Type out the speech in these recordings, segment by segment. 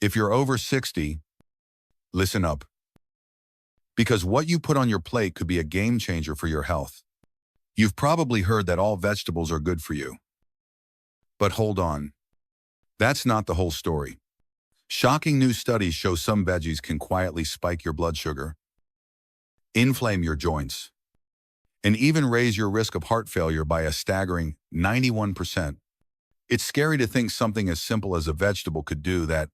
If you're over 60, listen up. Because what you put on your plate could be a game changer for your health. You've probably heard that all vegetables are good for you. But hold on. That's not the whole story. Shocking new studies show some veggies can quietly spike your blood sugar, inflame your joints, and even raise your risk of heart failure by a staggering 91%. It's scary to think something as simple as a vegetable could do that,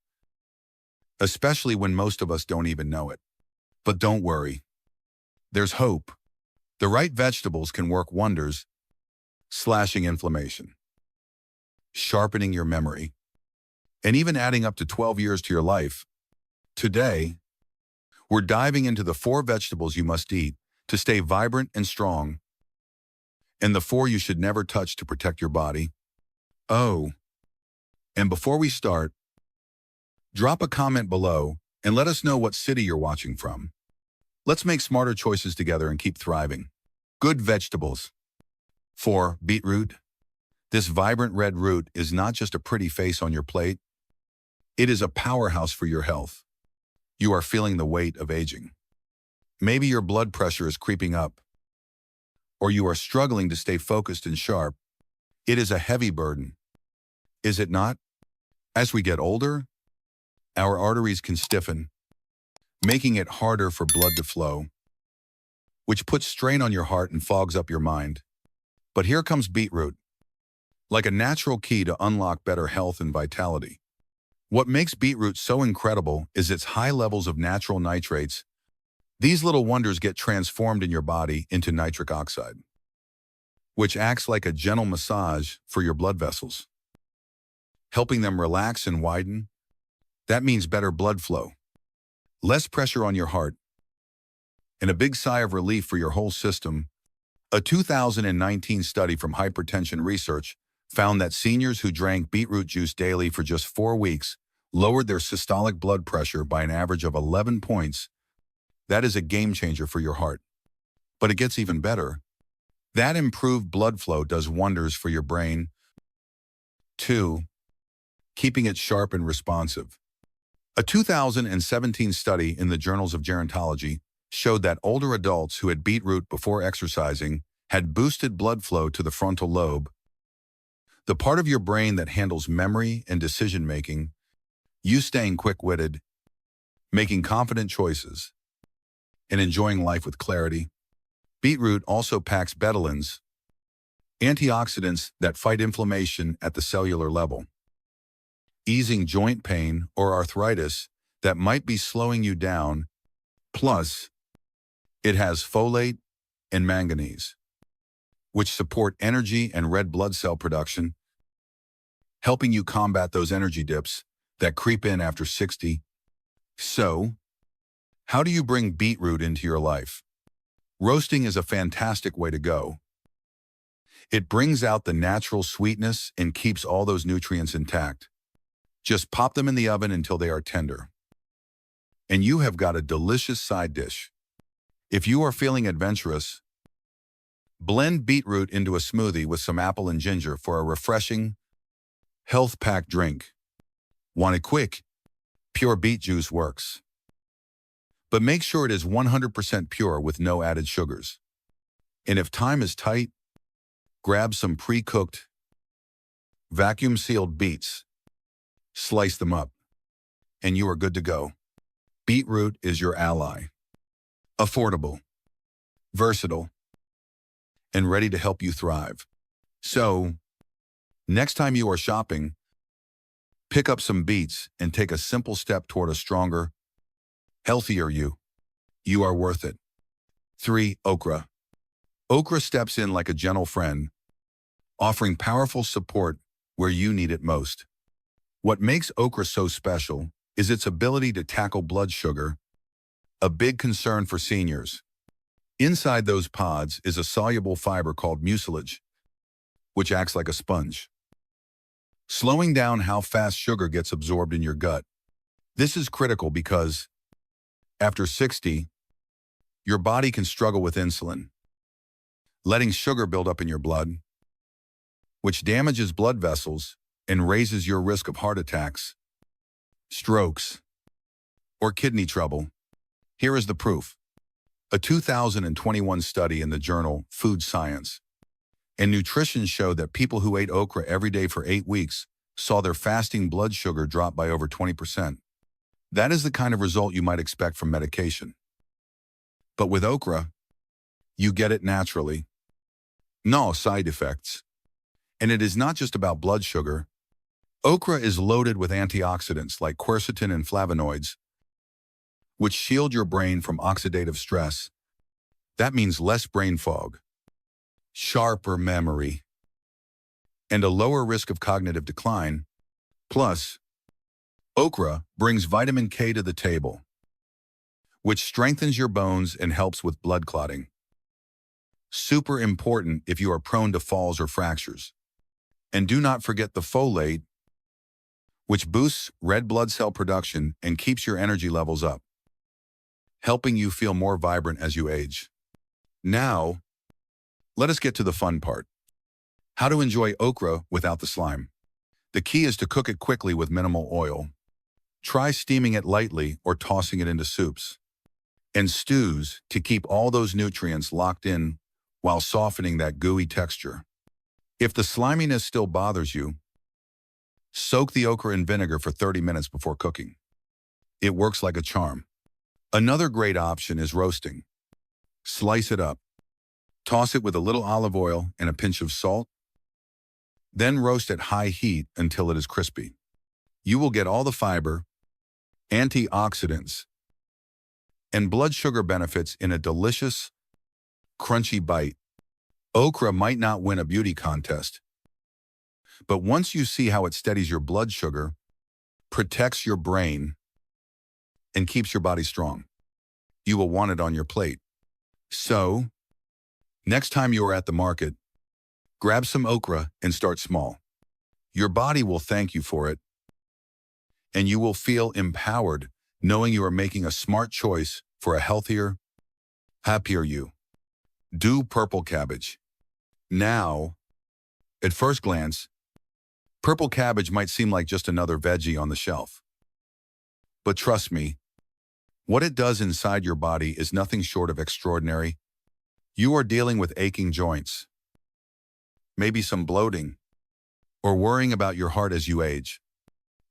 especially when most of us don't even know it. But don't worry. There's hope. The right vegetables can work wonders, slashing inflammation, sharpening your memory, and even adding up to 12 years to your life. Today, we're diving into the 4 vegetables you must eat to stay vibrant and strong, and the 4 you should never touch to protect your body. Oh, and before we start, drop a comment below and let us know what city you're watching from. Let's make smarter choices together and keep thriving. Good vegetables. 4. Beetroot. This vibrant red root is not just a pretty face on your plate. It is a powerhouse for your health. You are feeling the weight of aging. Maybe your blood pressure is creeping up, or you are struggling to stay focused and sharp. It is a heavy burden, is it not? As we get older, our arteries can stiffen, making it harder for blood to flow, which puts strain on your heart and fogs up your mind. But here comes beetroot, like a natural key to unlock better health and vitality. What makes beetroot so incredible is its high levels of natural nitrates. These little wonders get transformed in your body into nitric oxide, which acts like a gentle massage for your blood vessels, helping them relax and widen. That means better blood flow, less pressure on your heart, and a big sigh of relief for your whole system. A 2019 study from Hypertension Research found that seniors who drank beetroot juice daily for just 4 weeks lowered their systolic blood pressure by an average of 11 points. That is a game changer for your heart. But it gets even better. That improved blood flow does wonders for your brain. 2. Keeping it sharp and responsive. A 2017 study in the Journals of Gerontology showed that older adults who had beetroot before exercising had boosted blood flow to the frontal lobe, the part of your brain that handles memory and decision-making, you staying quick-witted, making confident choices, and enjoying life with clarity. Beetroot also packs betalains, antioxidants that fight inflammation at the cellular level, easing joint pain or arthritis that might be slowing you down. Plus, it has folate and manganese, which support energy and red blood cell production, helping you combat those energy dips that creep in after 60. So, how do you bring beetroot into your life? Roasting is a fantastic way to go. It brings out the natural sweetness and keeps all those nutrients intact. Just pop them in the oven until they are tender, and you have got a delicious side dish. If you are feeling adventurous, blend beetroot into a smoothie with some apple and ginger for a refreshing, health-packed drink. Want it quick? Pure beet juice works. But make sure it is 100% pure with no added sugars. And if time is tight, grab some pre-cooked, vacuum-sealed beets, slice them up, and you are good to go. Beetroot is your ally. Affordable, versatile, and ready to help you thrive. So, next time you are shopping, pick up some beets and take a simple step toward a stronger, healthier you. You are worth it. 3. Okra. Okra steps in like a gentle friend, offering powerful support where you need it most. What makes okra so special is its ability to tackle blood sugar, a big concern for seniors. Inside those pods is a soluble fiber called mucilage, which acts like a sponge, slowing down how fast sugar gets absorbed in your gut. This is critical because, after 60, your body can struggle with insulin, letting sugar build up in your blood, which damages blood vessels and raises your risk of heart attacks. strokes, or kidney trouble. Here is the proof. A 2021 study in the journal Food Science and Nutrition showed that people who ate okra every day for 8 weeks saw their fasting blood sugar drop by over 20%. That is the kind of result you might expect from medication. But with okra, you get it naturally. No side effects. And it is not just about blood sugar. Okra is loaded with antioxidants like quercetin and flavonoids, which shield your brain from oxidative stress. That means less brain fog, sharper memory, and a lower risk of cognitive decline. Plus, okra brings vitamin K to the table, which strengthens your bones and helps with blood clotting. Super important if you are prone to falls or fractures. And do not forget the folate, which boosts red blood cell production and keeps your energy levels up, helping you feel more vibrant as you age. Now, let us get to the fun part. How to enjoy okra without the slime. The key is to cook it quickly with minimal oil. Try steaming it lightly or tossing it into soups and stews to keep all those nutrients locked in while softening that gooey texture. If the sliminess still bothers you, soak the okra in vinegar for 30 minutes before cooking. It works like a charm. Another great option is roasting. Slice it up. Toss it with a little olive oil and a pinch of salt. Then roast at high heat until it is crispy. You will get all the fiber, antioxidants, and blood sugar benefits in a delicious, crunchy bite. Okra might not win a beauty contest, but once you see how it steadies your blood sugar, protects your brain, and keeps your body strong, you will want it on your plate. So, next time you are at the market, grab some okra and start small. Your body will thank you for it, and you will feel empowered knowing you are making a smart choice for a healthier, happier you. Do purple cabbage. Now, at first glance, purple cabbage might seem like just another veggie on the shelf. But trust me, what it does inside your body is nothing short of extraordinary. You are dealing with aching joints, maybe some bloating, or worrying about your heart as you age.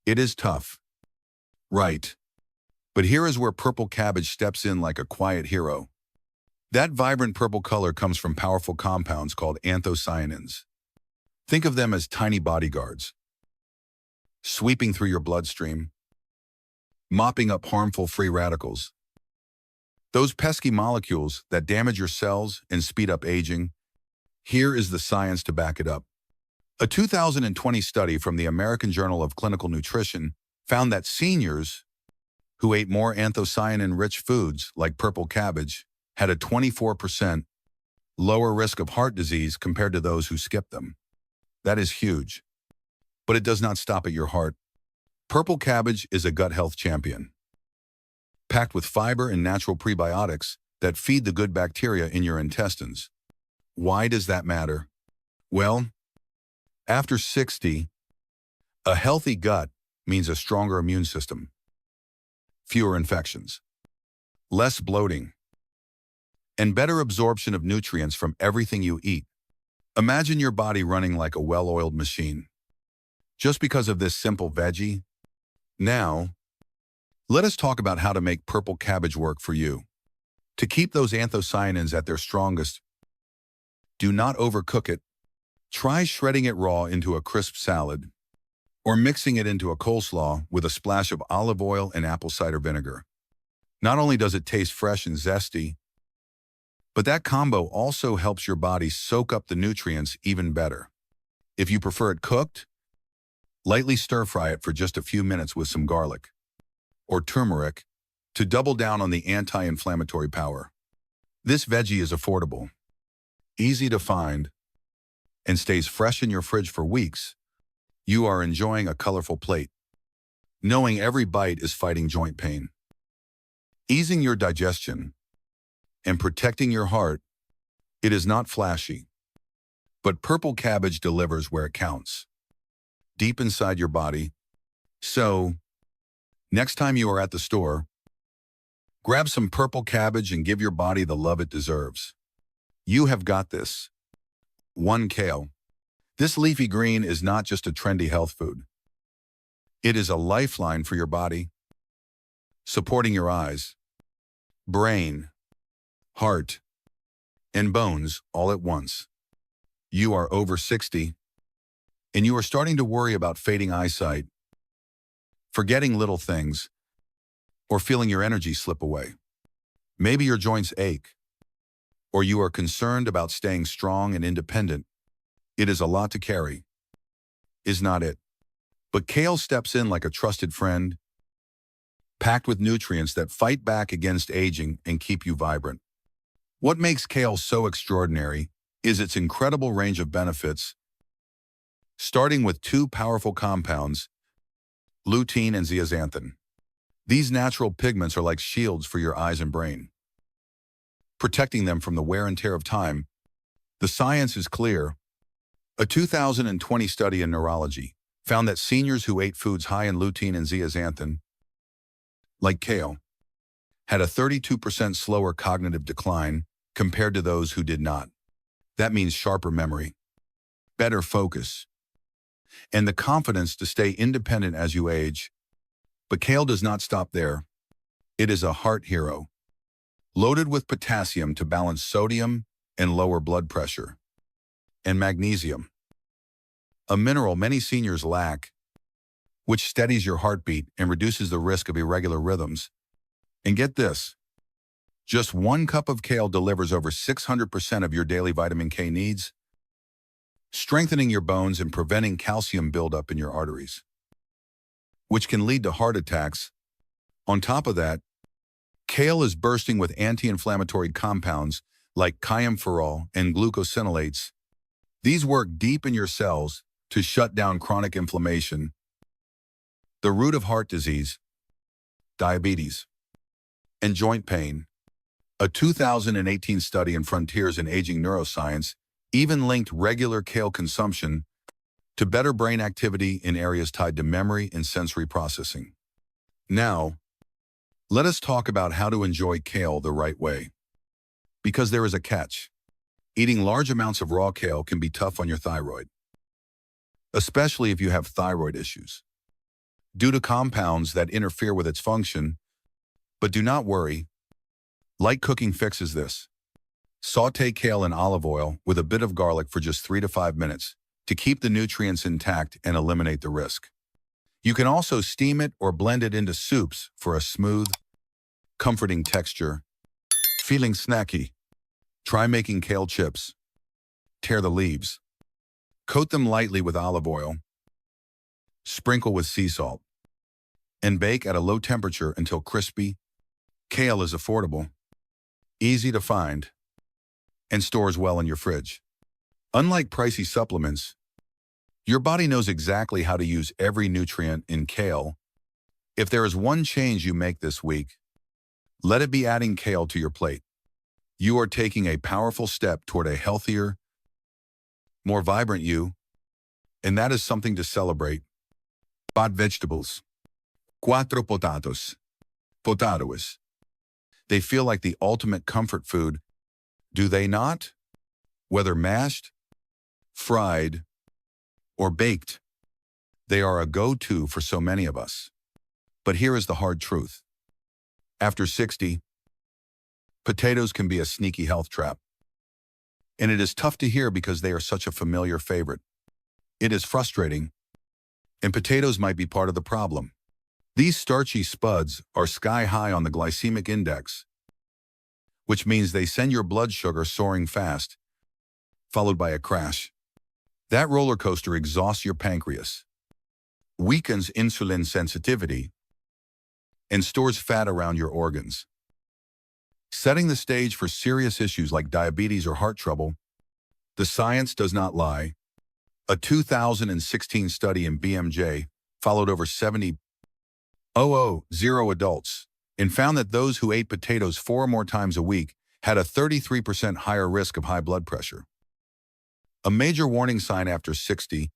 It is tough, right? But here is where purple cabbage steps in like a quiet hero. That vibrant purple color comes from powerful compounds called anthocyanins. Think of them as tiny bodyguards, sweeping through your bloodstream, mopping up harmful free radicals. Those pesky molecules that damage your cells and speed up aging. Here is the science to back it up. A 2020 study from the American Journal of Clinical Nutrition found that seniors who ate more anthocyanin-rich foods like purple cabbage had a 24% lower risk of heart disease compared to those who skipped them. That is huge. But it does not stop at your heart. Purple cabbage is a gut health champion, packed with fiber and natural prebiotics that feed the good bacteria in your intestines. Why does that matter? Well, after 60, a healthy gut means a stronger immune system, fewer infections, less bloating, and better absorption of nutrients from everything you eat. Imagine your body running like a well-oiled machine, just because of this simple veggie. Now, let us talk about how to make purple cabbage work for you. To keep those anthocyanins at their strongest, do not overcook it. Try shredding it raw into a crisp salad, or mixing it into a coleslaw with a splash of olive oil and apple cider vinegar. Not only does it taste fresh and zesty, but that combo also helps your body soak up the nutrients even better. If you prefer it cooked, lightly stir-fry it for just a few minutes with some garlic or turmeric to double down on the anti-inflammatory power. This veggie is affordable, easy to find, and stays fresh in your fridge for weeks. You are enjoying a colorful plate, knowing every bite is fighting joint pain, easing your digestion, and protecting your heart. It is not flashy, but purple cabbage delivers where it counts, deep inside your body. So, Next time you are at the store, grab some purple cabbage and give your body the love it deserves. You have got this. 1. Kale. This leafy green is not just a trendy health food. It is a lifeline for your body, supporting your eyes, brain, heart, and bones all at once. You are over 60, and you are starting to worry about fading eyesight, forgetting little things, or feeling your energy slip away. Maybe your joints ache, or you are concerned about staying strong and independent. It is a lot to carry, is not it? But kale steps in like a trusted friend, packed with nutrients that fight back against aging and keep you vibrant. What makes kale so extraordinary is its incredible range of benefits, starting with 2 powerful compounds, lutein and zeaxanthin. These natural pigments are like shields for your eyes and brain, protecting them from the wear and tear of time. The science is clear. A 2020 study in neurology found that seniors who ate foods high in lutein and zeaxanthin, like kale, had a 32% slower cognitive decline compared to those who did not. That means sharper memory, better focus, and the confidence to stay independent as you age. But kale does not stop there. It is a heart hero, loaded with potassium to balance sodium and lower blood pressure, and magnesium, a mineral many seniors lack, which steadies your heartbeat and reduces the risk of irregular rhythms. And get this, just 1 cup of kale delivers over 600% of your daily vitamin K needs, strengthening your bones and preventing calcium buildup in your arteries, which can lead to heart attacks. On top of that, kale is bursting with anti-inflammatory compounds like chiamphorol and glucosinolates. These work deep in your cells to shut down chronic inflammation, the root of heart disease, diabetes, and joint pain. A 2018 study in Frontiers in Aging Neuroscience even linked regular kale consumption to better brain activity in areas tied to memory and sensory processing. Now, let us talk about how to enjoy kale the right way. Because there is a catch. Eating large amounts of raw kale can be tough on your thyroid, especially if you have thyroid issues, due to compounds that interfere with its function. But do not worry. Light cooking fixes this. Sauté kale in olive oil with a bit of garlic for just 3 to 5 minutes to keep the nutrients intact and eliminate the risk. You can also steam it or blend it into soups for a smooth, comforting texture. Feeling snacky? Try making kale chips. Tear the leaves. Coat them lightly with olive oil. Sprinkle with sea salt. And bake at a low temperature until crispy. Kale is affordable, easy to find, and stores well in your fridge. Unlike pricey supplements, your body knows exactly how to use every nutrient in kale. If there is one change you make this week, let it be adding kale to your plate. You are taking a powerful step toward a healthier, more vibrant you, and that is something to celebrate. 4 vegetables. 4 potatoes. Potatoes. They feel like the ultimate comfort food, do they not? Whether mashed, fried, or baked, they are a go-to for so many of us. But here is the hard truth. After 60, potatoes can be a sneaky health trap. And it is tough to hear because they are such a familiar favorite. It is frustrating, and potatoes might be part of the problem. These starchy spuds are sky high on the glycemic index, which means they send your blood sugar soaring fast, followed by a crash. That roller coaster exhausts your pancreas, weakens insulin sensitivity, and stores fat around your organs, setting the stage for serious issues like diabetes or heart trouble. The science does not lie. A 2016 study in BMJ followed over 70,000 adults and found that those who ate potatoes 4 or more times a week had a 33% higher risk of high blood pressure. A major warning sign after 60,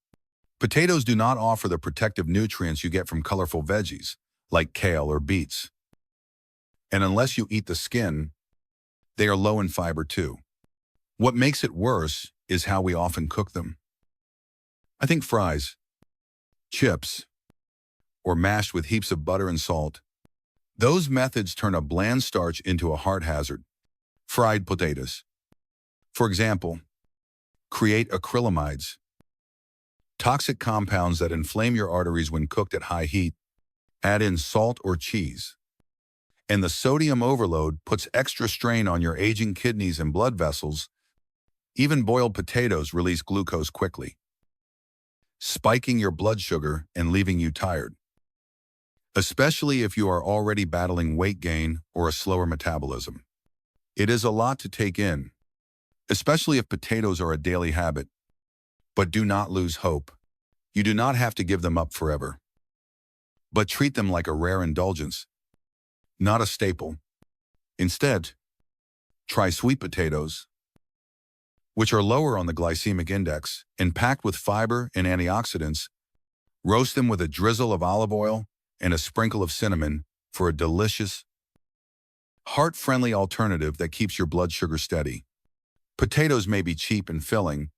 potatoes do not offer the protective nutrients you get from colorful veggies, like kale or beets. And unless you eat the skin, they are low in fiber too. What makes it worse is how we often cook them. I think fries, chips, or mashed with heaps of butter and salt. Those methods turn a bland starch into a heart hazard. Fried potatoes, for example, create acrylamides, toxic compounds that inflame your arteries when cooked at high heat. Add in salt or cheese, and the sodium overload puts extra strain on your aging kidneys and blood vessels. Even boiled potatoes release glucose quickly, spiking your blood sugar and leaving you tired, especially if you are already battling weight gain or a slower metabolism. It is a lot to take in, especially if potatoes are a daily habit. But do not lose hope. You do not have to give them up forever, but treat them like a rare indulgence, not a staple. Instead, try sweet potatoes, which are lower on the glycemic index and packed with fiber and antioxidants. Roast them with a drizzle of olive oil and a sprinkle of cinnamon for a delicious, heart-friendly alternative that keeps your blood sugar steady. Potatoes may be cheap and filling,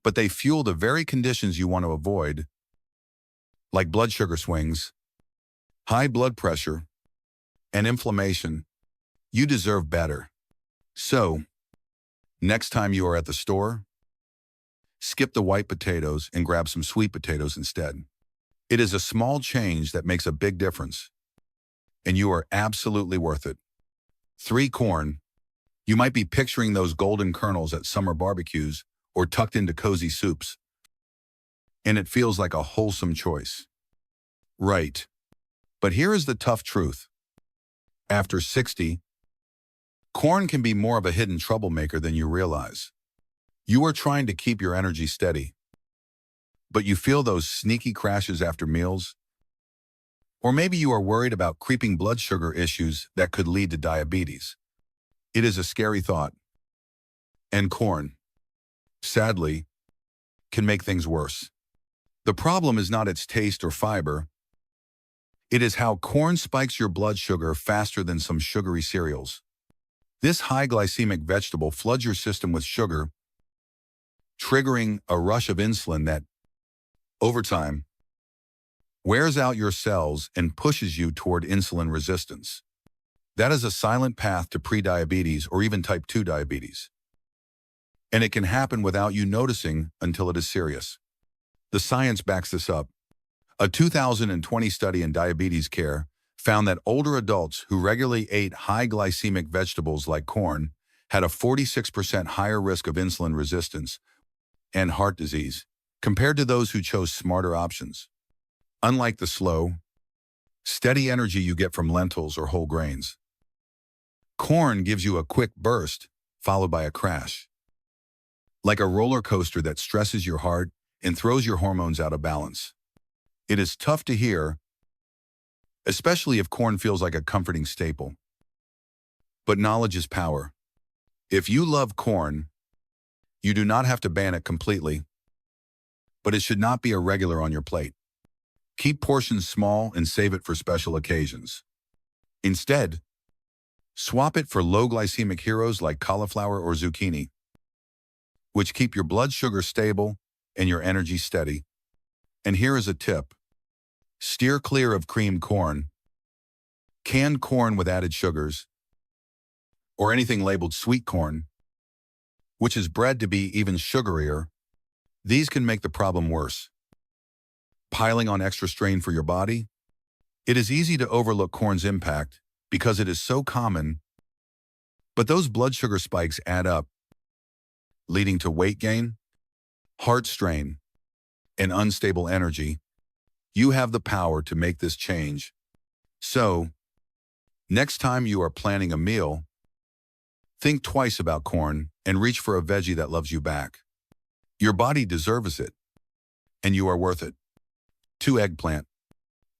but they fuel the very conditions you want to avoid, like blood sugar swings, high blood pressure, and inflammation. You deserve better. So, next time you are at the store, skip the white potatoes and grab some sweet potatoes instead. It is a small change that makes a big difference, and you are absolutely worth it. 3. Corn. You might be picturing those golden kernels at summer barbecues or tucked into cozy soups, and it feels like a wholesome choice. Right. But here is the tough truth. After 60, corn can be more of a hidden troublemaker than you realize. You are trying to keep your energy steady, but you feel those sneaky crashes after meals. Or maybe you are worried about creeping blood sugar issues that could lead to diabetes. It is a scary thought. And corn, sadly, can make things worse. The problem is not its taste or fiber. It is how corn spikes your blood sugar faster than some sugary cereals. This high glycemic vegetable floods your system with sugar, triggering a rush of insulin that, over time, wears out your cells and pushes you toward insulin resistance. That is a silent path to prediabetes or even type 2 diabetes. And it can happen without you noticing until it is serious. The science backs this up. A 2020 study in diabetes care found that older adults who regularly ate high glycemic vegetables like corn had a 46% higher risk of insulin resistance and heart disease compared to those who chose smarter options. Unlike the slow, steady energy you get from lentils or whole grains, corn gives you a quick burst followed by a crash, like a roller coaster that stresses your heart and throws your hormones out of balance. It is tough to hear, especially if corn feels like a comforting staple. But knowledge is power. If you love corn, you do not have to ban it completely, but it should not be a regular on your plate. Keep portions small and save it for special occasions. Instead, swap it for low glycemic heroes like cauliflower or zucchini, which keep your blood sugar stable and your energy steady. And here is a tip. Steer clear of creamed corn, canned corn with added sugars, or anything labeled sweet corn, which is bred to be even sugarier. These can make the problem worse, piling on extra strain for your body. It is easy to overlook corn's impact because it is so common, but those blood sugar spikes add up, leading to weight gain, heart strain, and unstable energy. You have the power to make this change. So, next time you are planning a meal, think twice about corn and reach for a veggie that loves you back. Your body deserves it, and you are worth it. 2. Eggplant.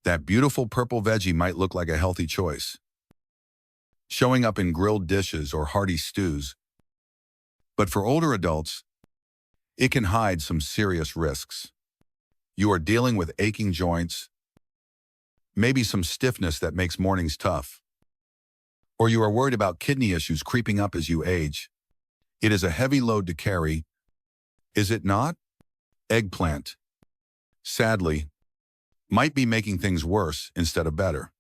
That beautiful purple veggie might look like a healthy choice, showing up in grilled dishes or hearty stews. But for older adults, it can hide some serious risks. You are dealing with aching joints, Maybe some stiffness that makes mornings tough. Or you are worried about kidney issues creeping up as you age. It is a heavy load to carry, is it not? Eggplant, sadly, might be making things worse instead of better.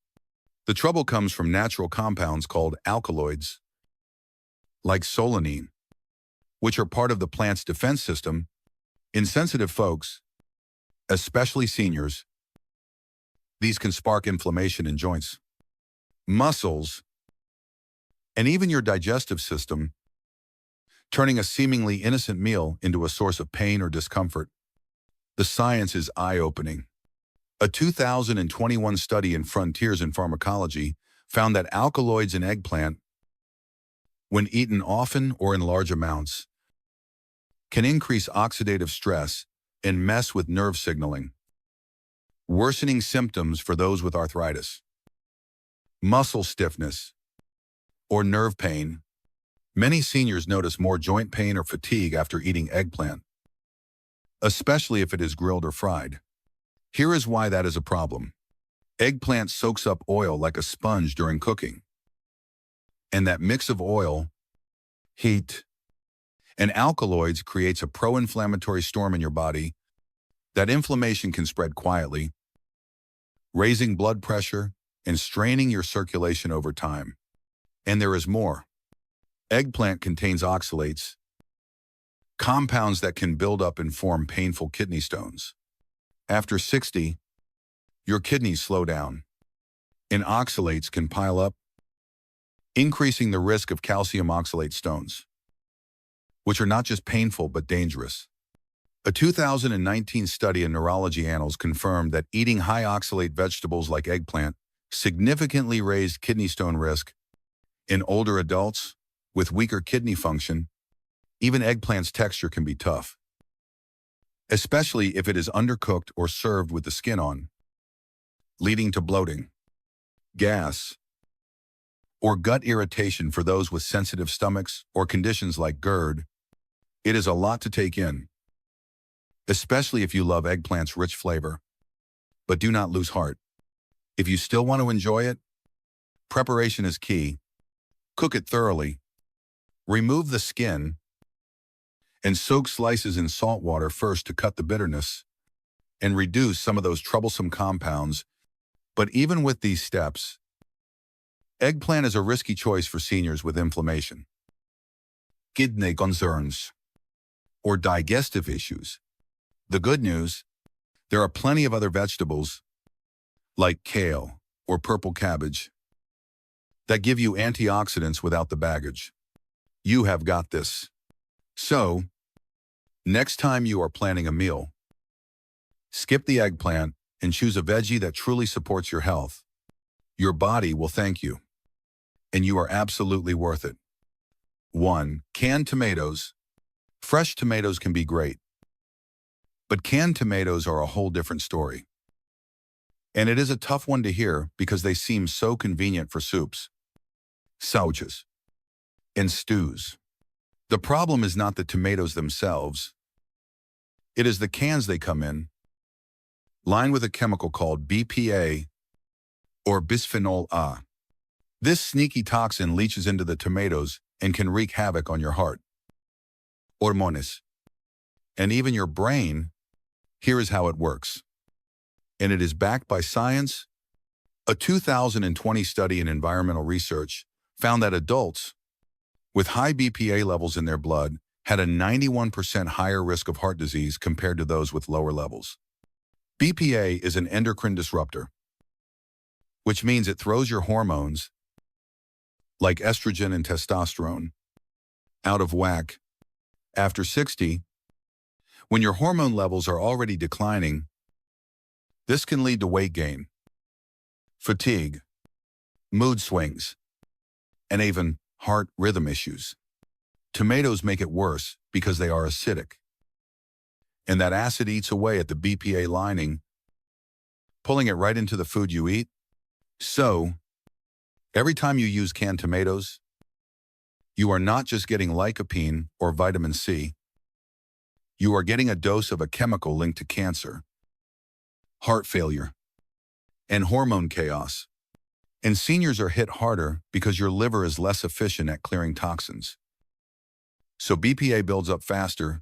The trouble comes from natural compounds called alkaloids, like solanine, which are part of the plant's defense system. In sensitive folks, especially seniors, these can spark inflammation in joints, muscles, and even your digestive system, turning a seemingly innocent meal into a source of pain or discomfort. The science is eye-opening. A 2021 study in Frontiers in Pharmacology found that alkaloids in eggplant, when eaten often or in large amounts, can increase oxidative stress and mess with nerve signaling, worsening symptoms for those with arthritis, muscle stiffness, or nerve pain. Many seniors notice more joint pain or fatigue after eating eggplant, especially if it is grilled or fried. Here is why that is a problem. Eggplant soaks up oil like a sponge during cooking. And that mix of oil, heat, and alkaloids creates a pro-inflammatory storm in your body. That inflammation can spread quietly, raising blood pressure and straining your circulation over time. And there is more. Eggplant contains oxalates, compounds that can build up and form painful kidney stones. After 60, your kidneys slow down, and oxalates can pile up, increasing the risk of calcium oxalate stones, which are not just painful but dangerous. A 2019 study in Neurology Annals confirmed that eating high oxalate vegetables like eggplant significantly raised kidney stone risk in older adults with weaker kidney function. Even eggplant's texture can be tough, especially if it is undercooked or served with the skin on, leading to bloating, gas, or gut irritation for those with sensitive stomachs or conditions like GERD. It is a lot to take in, especially if you love eggplant's rich flavor. But do not lose heart. If you still want to enjoy it, preparation is key. Cook it thoroughly, remove the skin, and soak slices in salt water first to cut the bitterness and reduce some of those troublesome compounds. But even with these steps, eggplant is a risky choice for seniors with inflammation, kidney concerns, or digestive issues. The good news, there are plenty of other vegetables, like kale or purple cabbage, that give you antioxidants without the baggage. You have got this. So, next time you are planning a meal, skip the eggplant and choose a veggie that truly supports your health. Your body will thank you, and you are absolutely worth it. 1. Canned tomatoes. Fresh tomatoes can be great, but canned tomatoes are a whole different story. And it is a tough one to hear because they seem so convenient for soups, sauces, and stews. The problem is not the tomatoes themselves. It is the cans they come in, lined with a chemical called BPA, or bisphenol A. This sneaky toxin leaches into the tomatoes and can wreak havoc on your heart, hormones, and even your brain. Here is how it works. And it is backed by science. A 2020 study in environmental research found that adults with high BPA levels in their blood had a 91% higher risk of heart disease compared to those with lower levels. BPA is an endocrine disruptor, which means it throws your hormones, like estrogen and testosterone, out of whack. After 60, when your hormone levels are already declining, this can lead to weight gain, fatigue, mood swings, and even heart rhythm issues. Tomatoes make it worse because they are acidic, and that acid eats away at the BPA lining, pulling it right into the food you eat. So, every time you use canned tomatoes, you are not just getting lycopene or vitamin C. You are getting a dose of a chemical linked to cancer, heart failure, and hormone chaos. And seniors are hit harder because your liver is less efficient at clearing toxins. So BPA builds up faster,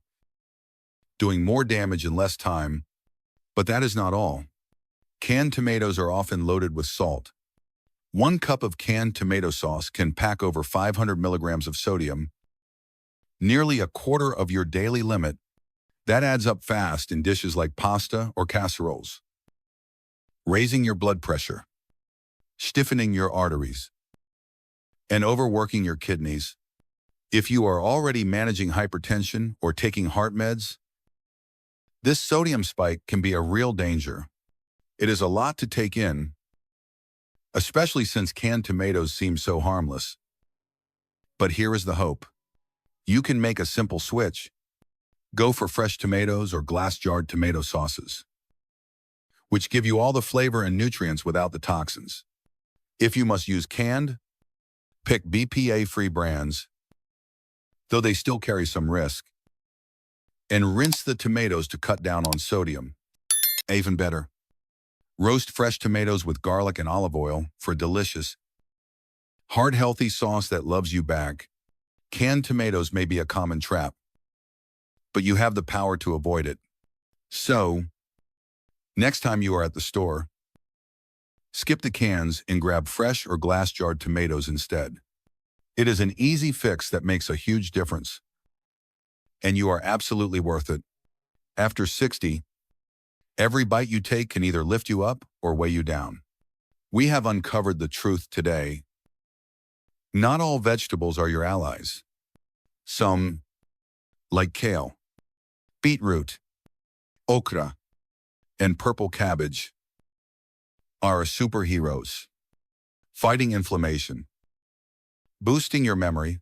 doing more damage in less time. But that is not all. Canned tomatoes are often loaded with salt. 1 cup of canned tomato sauce can pack over 500 milligrams of sodium, nearly a quarter of your daily limit. That adds up fast in dishes like pasta or casseroles, raising your blood pressure, stiffening your arteries, and overworking your kidneys. If you are already managing hypertension or taking heart meds, this sodium spike can be a real danger. It is a lot to take in, especially since canned tomatoes seem so harmless. But here is the hope. You can make a simple switch. Go for fresh tomatoes or glass-jarred tomato sauces, which give you all the flavor and nutrients without the toxins. If you must use canned, pick BPA-free brands, though they still carry some risk, and rinse the tomatoes to cut down on sodium. Even better, roast fresh tomatoes with garlic and olive oil for delicious, heart-healthy sauce that loves you back. Canned tomatoes may be a common trap, but you have the power to avoid it. So, next time you are at the store, skip the cans and grab fresh or glass-jarred tomatoes instead. It is an easy fix that makes a huge difference, and you are absolutely worth it. After 60, every bite you take can either lift you up or weigh you down. We have uncovered the truth today. Not all vegetables are your allies. Some, like kale, beetroot, okra, and purple cabbage, are superheroes, fighting inflammation, boosting your memory,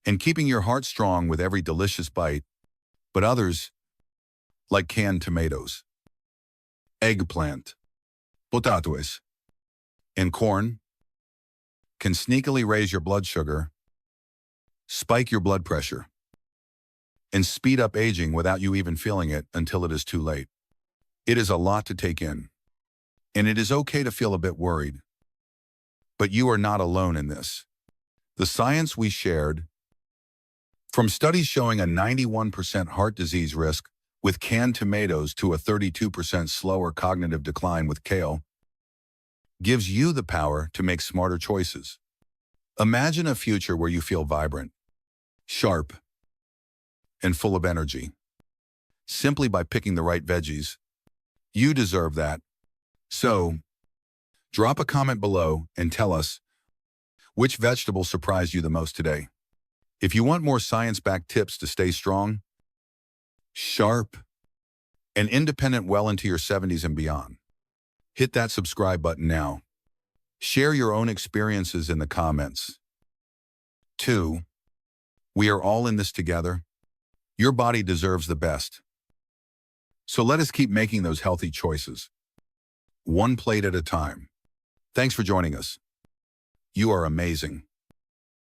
and keeping your heart strong with every delicious bite. But others, like canned tomatoes, eggplant, potatoes, and corn, can sneakily raise your blood sugar, spike your blood pressure, and speed up aging without you even feeling it until it is too late. It is a lot to take in, and it is okay to feel a bit worried. But you are not alone in this. The science we shared, from studies showing a 91% heart disease risk with canned tomatoes to a 32% slower cognitive decline with kale, gives you the power to make smarter choices. Imagine a future where you feel vibrant, sharp, and full of energy, simply by picking the right veggies. You deserve that. So, drop a comment below and tell us which vegetable surprised you the most today. If you want more science-backed tips to stay strong, sharp, and independent well into your 70s and beyond, hit that subscribe button now. Share your own experiences in the comments. 2. We are all in this together. Your body deserves the best. So let us keep making those healthy choices, one plate at a time. Thanks for joining us. You are amazing.